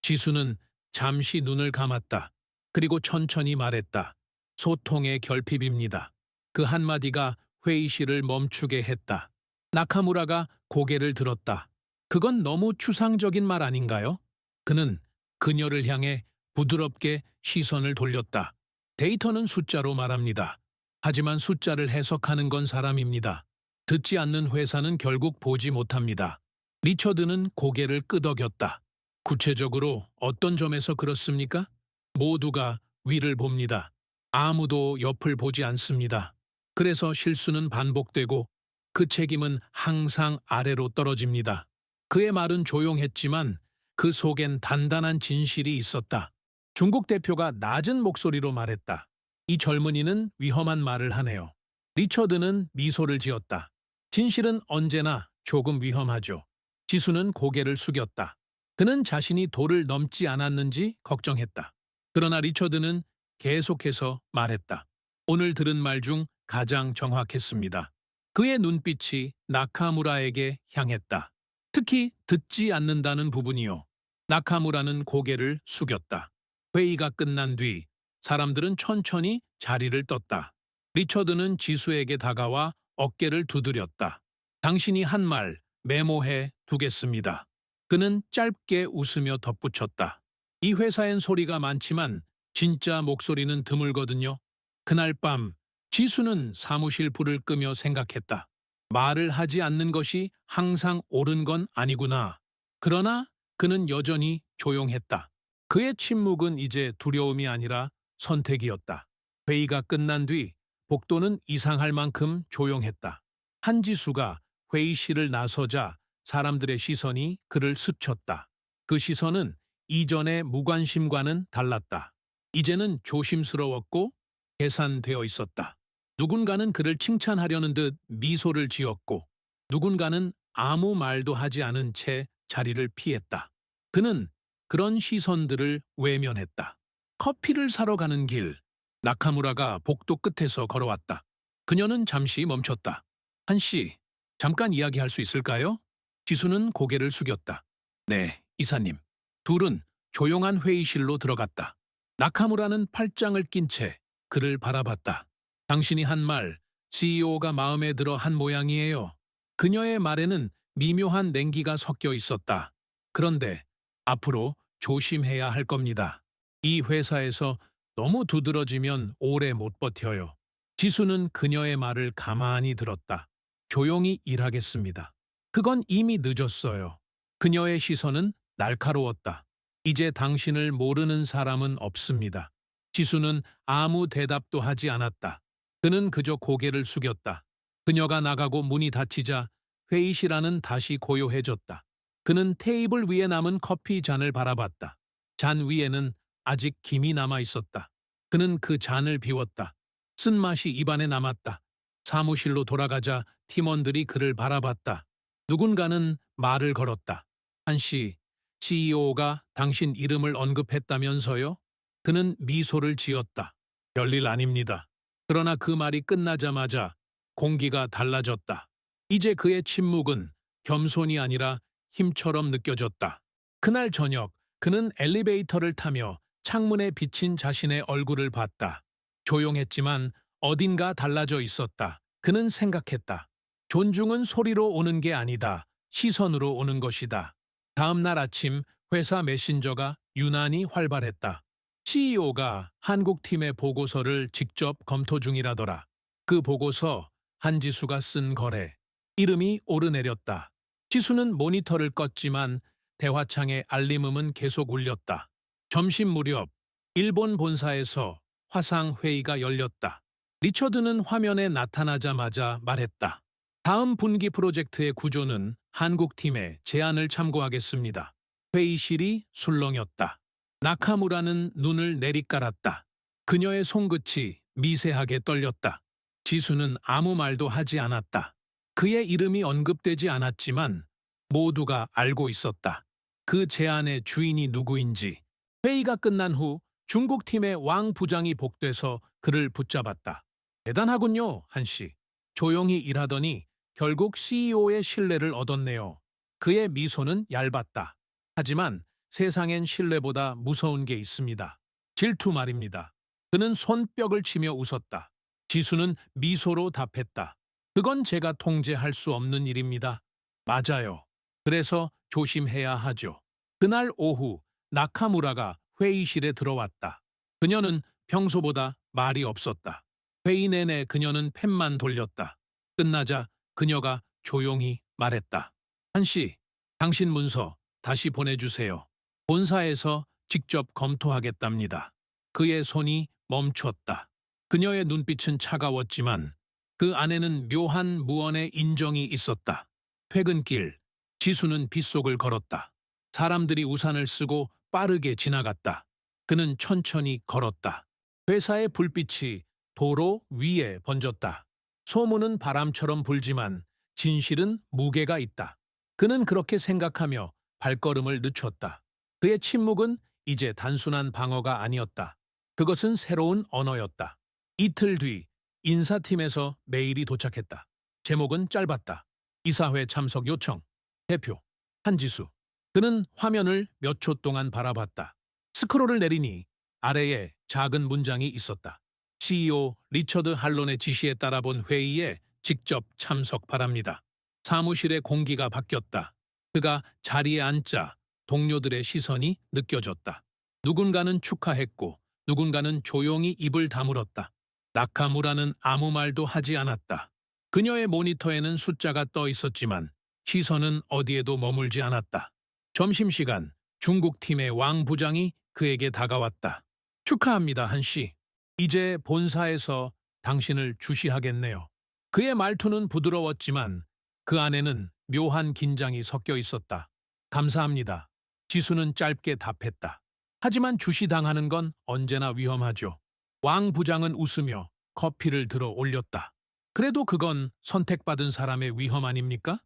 지수는 잠시 눈을 감았다. 그리고 천천히 말했다. 소통의 결핍입니다. 그 한마디가 회의실을 멈추게 했다. 나카무라가 고개를 들었다. 그건 너무 추상적인 말 아닌가요? 그는 그녀를 향해 부드럽게 시선을 돌렸다. 데이터는 숫자로 말합니다. 하지만 숫자를 해석하는 건 사람입니다. 듣지 않는 회사는 결국 보지 못합니다. 리처드는 고개를 끄덕였다. 구체적으로 어떤 점에서 그렇습니까? 모두가 위를 봅니다. 아무도 옆을 보지 않습니다. 그래서 실수는 반복되고 그 책임은 항상 아래로 떨어집니다. 그의 말은 조용했지만 그 속엔 단단한 진실이 있었다. 중국 대표가 낮은 목소리로 말했다. 이 젊은이는 위험한 말을 하네요. 리처드는 미소를 지었다. 진실은 언제나 조금 위험하죠. 지수는 고개를 숙였다. 그는 자신이 도를 넘지 않았는지 걱정했다. 그러나 리처드는 계속해서 말했다. 오늘 들은 말 중 가장 정확했습니다. 그의 눈빛이 나카무라에게 향했다. 특히 듣지 않는다는 부분이요. 나카무라는 고개를 숙였다. 회의가 끝난 뒤 사람들은 천천히 자리를 떴다. 리처드는 지수에게 다가와 어깨를 두드렸다. 당신이 한 말 메모해 두겠습니다. 그는 짧게 웃으며 덧붙였다. 이 회사엔 소리가 많지만 진짜 목소리는 드물거든요. 그날 밤 지수는 사무실 불을 끄며 생각했다. 말을 하지 않는 것이 항상 옳은 건 아니구나. 그러나 그는 여전히 조용했다. 그의 침묵은 이제 두려움이 아니라 선택이었다. 회의가 끝난 뒤 복도는 이상할 만큼 조용했다. 한지수가 회의실을 나서자 사람들의 시선이 그를 스쳤다. 그 시선은 이전의 무관심과는 달랐다. 이제는 조심스러웠고 계산되어 있었다. 누군가는 그를 칭찬하려는 듯 미소를 지었고 누군가는 아무 말도 하지 않은 채 자리를 피했다. 그는 그런 시선들을 외면했다. 커피를 사러 가는 길, 나카무라가 복도 끝에서 걸어왔다. 그녀는 잠시 멈췄다. 한씨, 잠깐 이야기할 수 있을까요? 지수는 고개를 숙였다. 네, 이사님. 둘은 조용한 회의실로 들어갔다. 나카무라는 팔짱을 낀 채 그를 바라봤다. 당신이 한 말, CEO가 마음에 들어 한 모양이에요. 그녀의 말에는 미묘한 냉기가 섞여 있었다. 그런데 앞으로 조심해야 할 겁니다. 이 회사에서 너무 두드러지면 오래 못 버텨요. 지수는 그녀의 말을 가만히 들었다. 조용히 일하겠습니다. 그건 이미 늦었어요. 그녀의 시선은 날카로웠다. 이제 당신을 모르는 사람은 없습니다. 지수는 아무 대답도 하지 않았다. 그는 그저 고개를 숙였다. 그녀가 나가고 문이 닫히자 회의실 안은 다시 고요해졌다. 그는 테이블 위에 남은 커피 잔을 바라봤다. 잔 위에는 아직 김이 남아 있었다. 그는 그 잔을 비웠다. 쓴맛이 입안에 남았다. 사무실로 돌아가자 팀원들이 그를 바라봤다. 누군가는 말을 걸었다. 한씨, CEO가 당신 이름을 언급했다면서요? 그는 미소를 지었다. 별일 아닙니다. 그러나 그 말이 끝나자마자 공기가 달라졌다. 이제 그의 침묵은 겸손이 아니라 힘처럼 느껴졌다. 그날 저녁 그는 엘리베이터를 타며 창문에 비친 자신의 얼굴을 봤다. 조용했지만 어딘가 달라져 있었다. 그는 생각했다. 존중은 소리로 오는 게 아니다. 시선으로 오는 것이다. 다음 날 아침 회사 메신저가 유난히 활발했다. CEO가 한국팀의 보고서를 직접 검토 중이라더라. 그 보고서 한지수가 쓴 거래. 이름이 오르내렸다. 지수는 모니터를 껐지만 대화창의 알림음은 계속 울렸다. 점심 무렵 일본 본사에서 화상회의가 열렸다. 리처드는 화면에 나타나자마자 말했다. 다음 분기 프로젝트의 구조는 한국팀의 제안을 참고하겠습니다. 회의실이 술렁였다. 나카무라는 눈을 내리깔았다. 그녀의 손끝이 미세하게 떨렸다. 지수는 아무 말도 하지 않았다. 그의 이름이 언급되지 않았지만 모두가 알고 있었다. 그 제안의 주인이 누구인지. 회의가 끝난 후 중국 팀의 왕 부장이 복돼서 그를 붙잡았다. 대단하군요, 한씨. 조용히 일하더니 결국 CEO의 신뢰를 얻었네요. 그의 미소는 얇았다. 하지만 세상엔 신뢰보다 무서운 게 있습니다. 질투 말입니다. 그는 손뼉을 치며 웃었다. 지수는 미소로 답했다. 그건 제가 통제할 수 없는 일입니다. 맞아요. 그래서 조심해야 하죠. 그날 오후 나카무라가 회의실에 들어왔다. 그녀는 평소보다 말이 없었다. 회의 내내 그녀는 펜만 돌렸다. 끝나자 그녀가 조용히 말했다. 한씨, 당신 문서 다시 보내주세요. 본사에서 직접 검토하겠답니다. 그의 손이 멈췄다. 그녀의 눈빛은 차가웠지만 그 안에는 묘한 무언의 인정이 있었다. 퇴근길, 지수는 빗속을 걸었다. 사람들이 우산을 쓰고 빠르게 지나갔다. 그는 천천히 걸었다. 회사의 불빛이 도로 위에 번졌다. 소문은 바람처럼 불지만 진실은 무게가 있다. 그는 그렇게 생각하며 발걸음을 늦췄다. 그의 침묵은 이제 단순한 방어가 아니었다. 그것은 새로운 언어였다. 이틀 뒤 인사팀에서 메일이 도착했다. 제목은 짧았다. 이사회 참석 요청. 대표 한지수. 그는 화면을 몇 초 동안 바라봤다. 스크롤을 내리니 아래에 작은 문장이 있었다. CEO 리처드 할론의 지시에 따라 본 회의에 직접 참석 바랍니다. 사무실의 공기가 바뀌었다. 그가 자리에 앉자 동료들의 시선이 느껴졌다. 누군가는 축하했고 누군가는 조용히 입을 다물었다. 나카무라는 아무 말도 하지 않았다. 그녀의 모니터에는 숫자가 떠 있었지만 시선은 어디에도 머물지 않았다. 점심시간, 중국 팀의 왕 부장이 그에게 다가왔다. 축하합니다, 한 씨. 이제 본사에서 당신을 주시하겠네요. 그의 말투는 부드러웠지만 그 안에는 묘한 긴장이 섞여 있었다. 감사합니다. 지수는 짧게 답했다. 하지만 주시당하는 건 언제나 위험하죠. 왕 부장은 웃으며 커피를 들어 올렸다. 그래도 그건 선택받은 사람의 위험 아닙니까?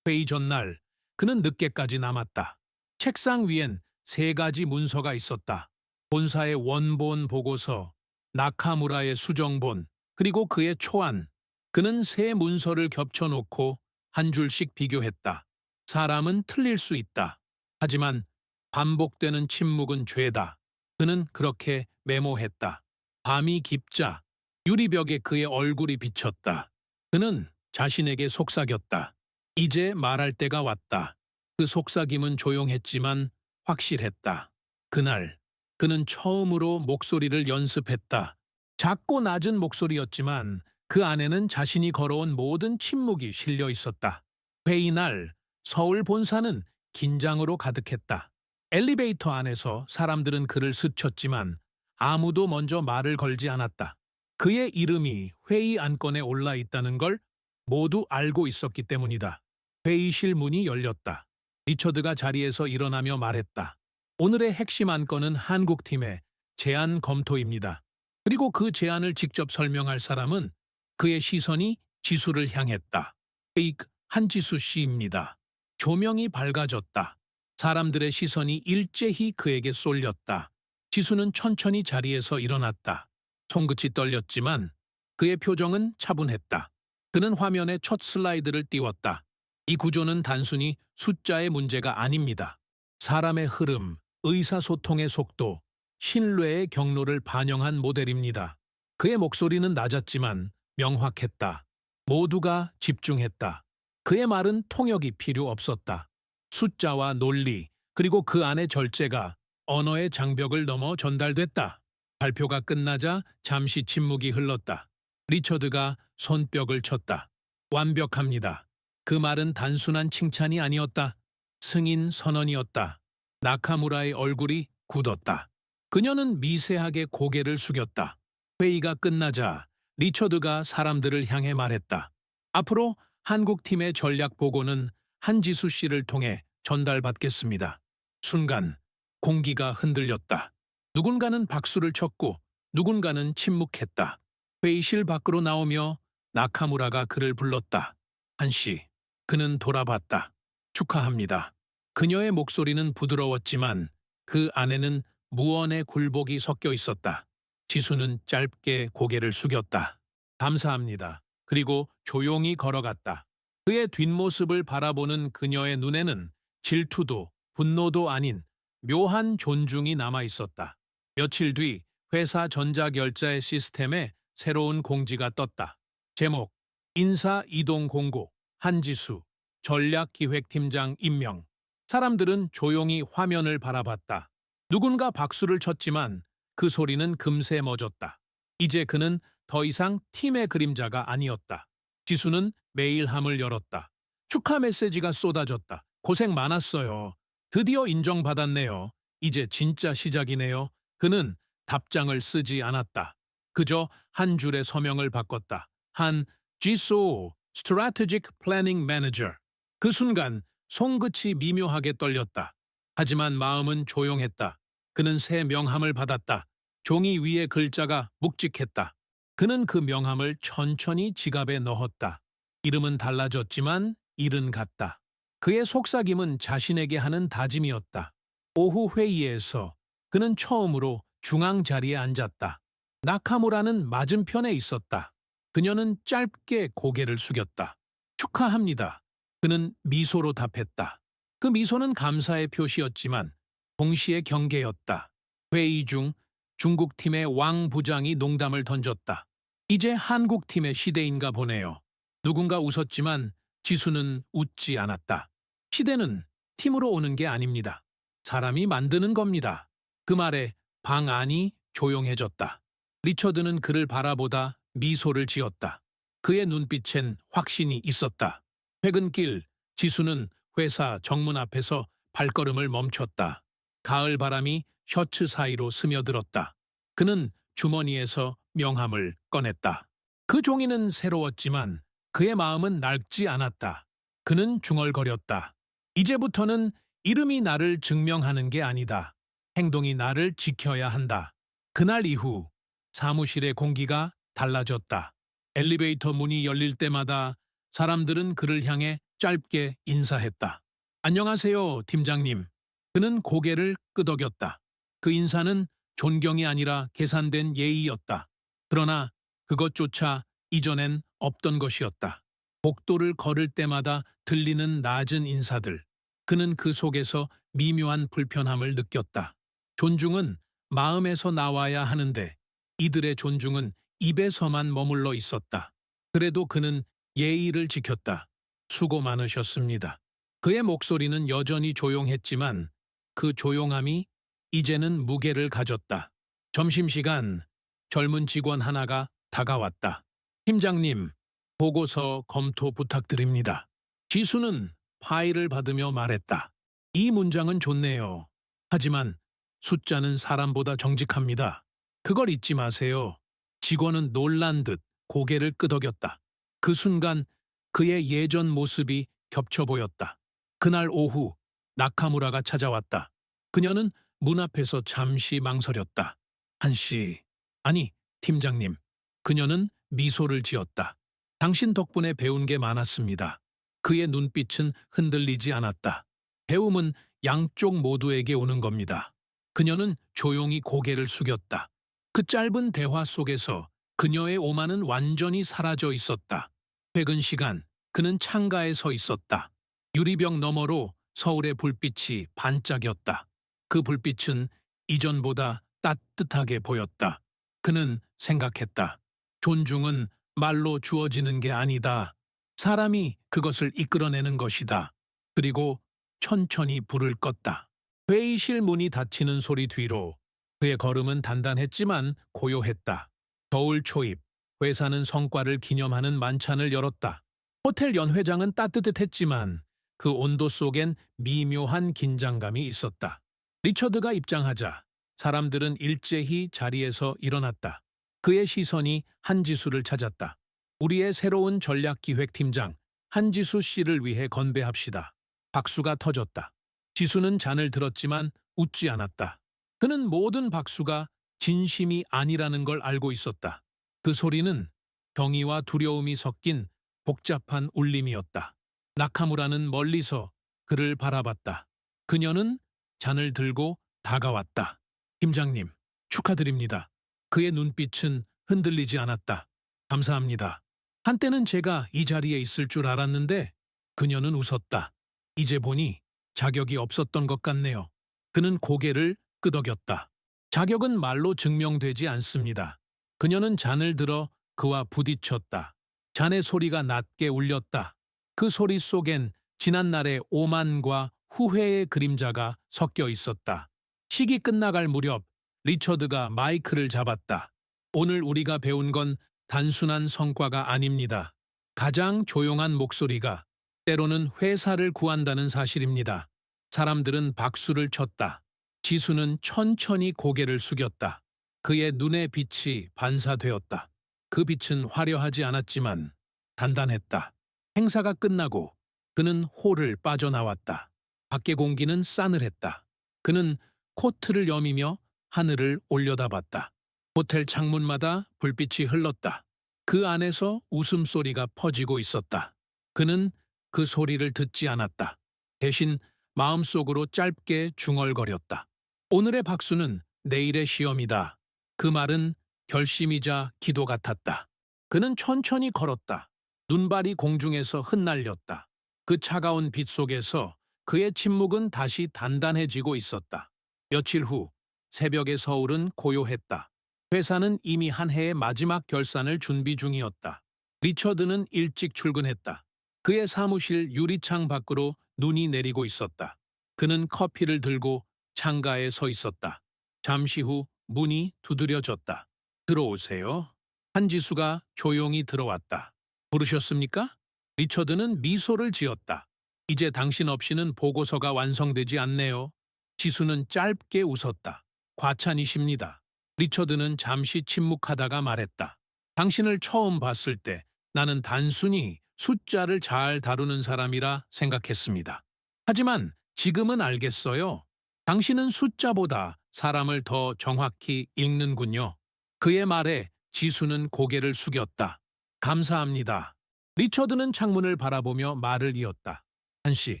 회의 전날 그는 늦게까지 남았다. 책상 위엔 3가지 문서가 있었다. 본사의 원본 보고서, 나카무라의 수정본, 그리고 그의 초안. 그는 3문서를 겹쳐놓고 한 줄씩 비교했다. 사람은 틀릴 수 있다. 하지만 반복되는 침묵은 죄다. 그는 그렇게 메모했다. 밤이 깊자 유리벽에 그의 얼굴이 비쳤다. 그는 자신에게 속삭였다. 이제 말할 때가 왔다. 그 속삭임은 조용했지만 확실했다. 그날 그는 처음으로 목소리를 연습했다. 작고 낮은 목소리였지만 그 안에는 자신이 걸어온 모든 침묵이 실려 있었다. 회의 날 서울 본사는 긴장으로 가득했다. 엘리베이터 안에서 사람들은 그를 스쳤지만 아무도 먼저 말을 걸지 않았다. 그의 이름이 회의 안건에 올라 있다는 걸 모두 알고 있었기 때문이다. 회의실 문이 열렸다. 리처드가 자리에서 일어나며 말했다. 오늘의 핵심 안건은 한국팀의 제안 검토입니다. 그리고 그 제안을 직접 설명할 사람은 그의 시선이 지수를 향했다. 페이크 한지수 씨입니다. 조명이 밝아졌다. 사람들의 시선이 일제히 그에게 쏠렸다. 지수는 천천히 자리에서 일어났다. 손끝이 떨렸지만 그의 표정은 차분했다. 그는 화면에 첫 슬라이드를 띄웠다. 이 구조는 단순히 숫자의 문제가 아닙니다. 사람의 흐름, 의사소통의 속도, 신뢰의 경로를 반영한 모델입니다. 그의 목소리는 낮았지만 명확했다. 모두가 집중했다. 그의 말은 통역이 필요 없었다. 숫자와 논리, 그리고 그 안의 절제가 언어의 장벽을 넘어 전달됐다. 발표가 끝나자 잠시 침묵이 흘렀다. 리처드가 손뼉을 쳤다. 완벽합니다. 그 말은 단순한 칭찬이 아니었다. 승인 선언이었다. 나카무라의 얼굴이 굳었다. 그녀는 미세하게 고개를 숙였다. 회의가 끝나자 리처드가 사람들을 향해 말했다. 앞으로 한국팀의 전략 보고는 한지수 씨를 통해 전달받겠습니다. 순간 공기가 흔들렸다. 누군가는 박수를 쳤고 누군가는 침묵했다. 회의실 밖으로 나오며 나카무라가 그를 불렀다. 한 씨. 그는 돌아봤다. 축하합니다. 그녀의 목소리는 부드러웠지만 그 안에는 무언의 굴복이 섞여 있었다. 지수는 짧게 고개를 숙였다. 감사합니다. 그리고 조용히 걸어갔다. 그의 뒷모습을 바라보는 그녀의 눈에는 질투도 분노도 아닌 묘한 존중이 남아 있었다. 며칠 뒤 회사 전자결제 시스템에 새로운 공지가 떴다. 제목, 인사 이동 공고, 한지수, 전략기획팀장 임명. 사람들은 조용히 화면을 바라봤다. 누군가 박수를 쳤지만 그 소리는 금세 멎었다. 이제 그는 더 이상 팀의 그림자가 아니었다. 지수는 메일함을 열었다. 축하 메시지가 쏟아졌다. 고생 많았어요. 드디어 인정받았네요. 이제 진짜 시작이네요. 그는 답장을 쓰지 않았다. 그저 한 줄의 서명을 바꿨다. 한 GSO, Strategic Planning Manager. 그 순간 손끝이 미묘하게 떨렸다. 하지만 마음은 조용했다. 그는 새 명함을 받았다. 종이 위에 글자가 묵직했다. 그는 그 명함을 천천히 지갑에 넣었다. 이름은 달라졌지만 일은 같다. 그의 속삭임은 자신에게 하는 다짐이었다. 오후 회의에서 그는 처음으로 중앙 자리에 앉았다. 나카무라는 맞은편에 있었다. 그녀는 짧게 고개를 숙였다. 축하합니다. 그는 미소로 답했다. 그 미소는 감사의 표시였지만 동시에 경계였다. 회의 중 중국팀의 왕 부장이 농담을 던졌다. 이제 한국팀의 시대인가 보네요. 누군가 웃었지만 지수는 웃지 않았다. 시대는 팀으로 오는 게 아닙니다. 사람이 만드는 겁니다. 그 말에 방 안이 조용해졌다. 리처드는 그를 바라보다 미소를 지었다. 그의 눈빛엔 확신이 있었다. 퇴근길 지수는 회사 정문 앞에서 발걸음을 멈췄다. 가을 바람이 셔츠 사이로 스며들었다. 그는 주머니에서 명함을 꺼냈다. 그 종이는 새로웠지만 그의 마음은 낡지 않았다. 그는 중얼거렸다. 이제부터는 이름이 나를 증명하는 게 아니다. 행동이 나를 지켜야 한다. 그날 이후 사무실의 공기가 달라졌다. 엘리베이터 문이 열릴 때마다 사람들은 그를 향해 짧게 인사했다. 안녕하세요, 팀장님. 그는 고개를 끄덕였다. 그 인사는 존경이 아니라 계산된 예의였다. 그러나 그것조차 이전엔 없던 것이었다. 복도를 걸을 때마다 들리는 낮은 인사들. 그는 그 속에서 미묘한 불편함을 느꼈다. 존중은 마음에서 나와야 하는데 이들의 존중은 입에서만 머물러 있었다. 그래도 그는 예의를 지켰다. 수고 많으셨습니다. 그의 목소리는 여전히 조용했지만 그 조용함이 이제는 무게를 가졌다. 점심시간 젊은 직원 하나가 다가왔다. 팀장님, 보고서 검토 부탁드립니다. 지수는 파일을 받으며 말했다. 이 문장은 좋네요. 하지만 숫자는 사람보다 정직합니다. 그걸 잊지 마세요. 직원은 놀란 듯 고개를 끄덕였다. 그 순간 그의 예전 모습이 겹쳐 보였다. 그날 오후 나카무라가 찾아왔다. 그녀는 문 앞에서 잠시 망설였다. 한씨, 아니, 팀장님. 그녀는 미소를 지었다. 당신 덕분에 배운 게 많았습니다. 그의 눈빛은 흔들리지 않았다. 배움은 양쪽 모두에게 오는 겁니다. 그녀는 조용히 고개를 숙였다. 그 짧은 대화 속에서 그녀의 오만은 완전히 사라져 있었다. 퇴근 시간, 그는 창가에 서 있었다. 유리병 너머로 서울의 불빛이 반짝였다. 그 불빛은 이전보다 따뜻하게 보였다. 그는 생각했다. 존중은 말로 주어지는 게 아니다. 사람이 그것을 이끌어내는 것이다. 그리고 천천히 불을 껐다. 회의실 문이 닫히는 소리 뒤로 그의 걸음은 단단했지만 고요했다. 겨울 초입, 회사는 성과를 기념하는 만찬을 열었다. 호텔 연회장은 따뜻했지만 그 온도 속엔 미묘한 긴장감이 있었다. 리처드가 입장하자 사람들은 일제히 자리에서 일어났다. 그의 시선이 한지수를 찾았다. 우리의 새로운 전략기획팀장 한지수 씨를 위해 건배합시다. 박수가 터졌다. 지수는 잔을 들었지만 웃지 않았다. 그는 모든 박수가 진심이 아니라는 걸 알고 있었다. 그 소리는 경의와 두려움이 섞인 복잡한 울림이었다. 나카무라는 멀리서 그를 바라봤다. 그녀는 잔을 들고 다가왔다. 팀장님, 축하드립니다. 그의 눈빛은 흔들리지 않았다. 감사합니다. 한때는 제가 이 자리에 있을 줄 알았는데 그녀는 웃었다. 이제 보니 자격이 없었던 것 같네요. 그는 고개를 끄덕였다. 자격은 말로 증명되지 않습니다. 그녀는 잔을 들어 그와 부딪혔다. 잔의 소리가 낮게 울렸다. 그 소리 속엔 지난날의 오만과 후회의 그림자가 섞여 있었다. 식이 끝나갈 무렵 리처드가 마이크를 잡았다. 오늘 우리가 배운 건 단순한 성과가 아닙니다. 가장 조용한 목소리가 때로는 회사를 구한다는 사실입니다. 사람들은 박수를 쳤다. 지수는 천천히 고개를 숙였다. 그의 눈의 빛이 반사되었다. 그 빛은 화려하지 않았지만 단단했다. 행사가 끝나고 그는 홀을 빠져나왔다. 밖의 공기는 싸늘했다. 그는 코트를 여미며 하늘을 올려다봤다. 호텔 창문마다 불빛이 흘렀다. 그 안에서 웃음소리가 퍼지고 있었다. 그는 그 소리를 듣지 않았다. 대신 마음속으로 짧게 중얼거렸다. 오늘의 박수는 내일의 시험이다. 그 말은 결심이자 기도 같았다. 그는 천천히 걸었다. 눈발이 공중에서 흩날렸다. 그 차가운 빛 속에서 그의 침묵은 다시 단단해지고 있었다. 며칠 후 새벽의 서울은 고요했다. 회사는 이미 한 해의 마지막 결산을 준비 중이었다. 리처드는 일찍 출근했다. 그의 사무실 유리창 밖으로 눈이 내리고 있었다. 그는 커피를 들고 창가에 서 있었다. 잠시 후 문이 두드려졌다. 들어오세요. 한지수가 조용히 들어왔다. 부르셨습니까? 리처드는 미소를 지었다. 이제 당신 없이는 보고서가 완성되지 않네요. 지수는 짧게 웃었다. 과찬이십니다. 리처드는 잠시 침묵하다가 말했다. 당신을 처음 봤을 때 나는 단순히 숫자를 잘 다루는 사람이라 생각했습니다. 하지만 지금은 알겠어요. 당신은 숫자보다 사람을 더 정확히 읽는군요. 그의 말에 지수는 고개를 숙였다. 감사합니다. 리처드는 창문을 바라보며 말을 이었다. 한씨,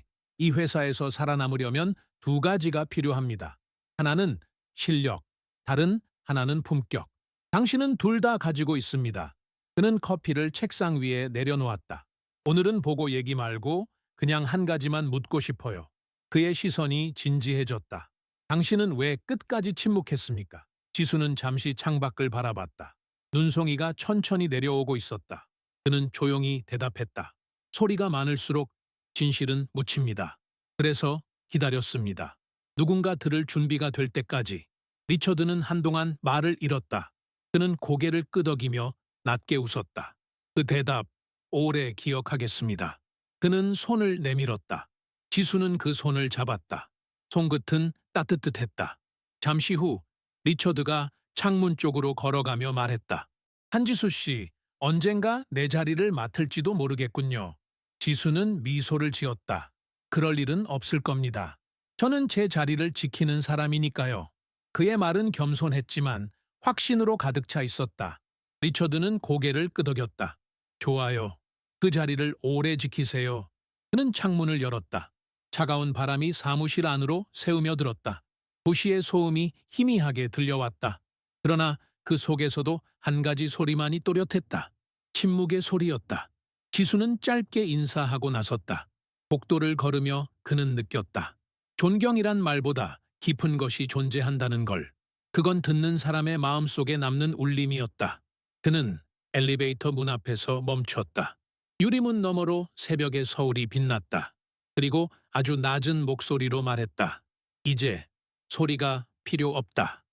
이 회사에서 살아남으려면 두 가지가 필요합니다. 하나는 실력, 다른 하나는 품격. 당신은 둘 다 가지고 있습니다. 그는 커피를 책상 위에 내려놓았다. 오늘은 보고 얘기 말고 그냥 한 가지만 묻고 싶어요. 그의 시선이 진지해졌다. 당신은 왜 끝까지 침묵했습니까? 지수는 잠시 창밖을 바라봤다. 눈송이가 천천히 내려오고 있었다. 그는 조용히 대답했다. 소리가 많을수록 진실은 묻힙니다. 그래서 기다렸습니다. 누군가 들을 준비가 될 때까지. 리처드는 한동안 말을 잃었다. 그는 고개를 끄덕이며 낮게 웃었다. 그 대답 오래 기억하겠습니다. 그는 손을 내밀었다. 지수는 그 손을 잡았다. 손끝은 따뜻했다. 잠시 후 리처드가 창문 쪽으로 걸어가며 말했다. 한지수 씨, 언젠가 내 자리를 맡을지도 모르겠군요. 지수는 미소를 지었다. 그럴 일은 없을 겁니다. 저는 제 자리를 지키는 사람이니까요. 그의 말은 겸손했지만 확신으로 가득 차 있었다. 리처드는 고개를 끄덕였다. 좋아요. 그 자리를 오래 지키세요. 그는 창문을 열었다. 차가운 바람이 사무실 안으로 새우며 들었다. 도시의 소음이 희미하게 들려왔다. 그러나 그 속에서도 한 가지 소리만이 또렷했다. 침묵의 소리였다. 지수는 짧게 인사하고 나섰다. 복도를 걸으며 그는 느꼈다. 존경이란 말보다 깊은 것이 존재한다는 걸. 그건 듣는 사람의 마음속에 남는 울림이었다. 그는 엘리베이터 문 앞에서 멈췄다. 유리문 너머로 새벽의 서울이 빛났다. 그리고 아주 낮은 목소리로 말했다. 이제 소리가 필요 없다.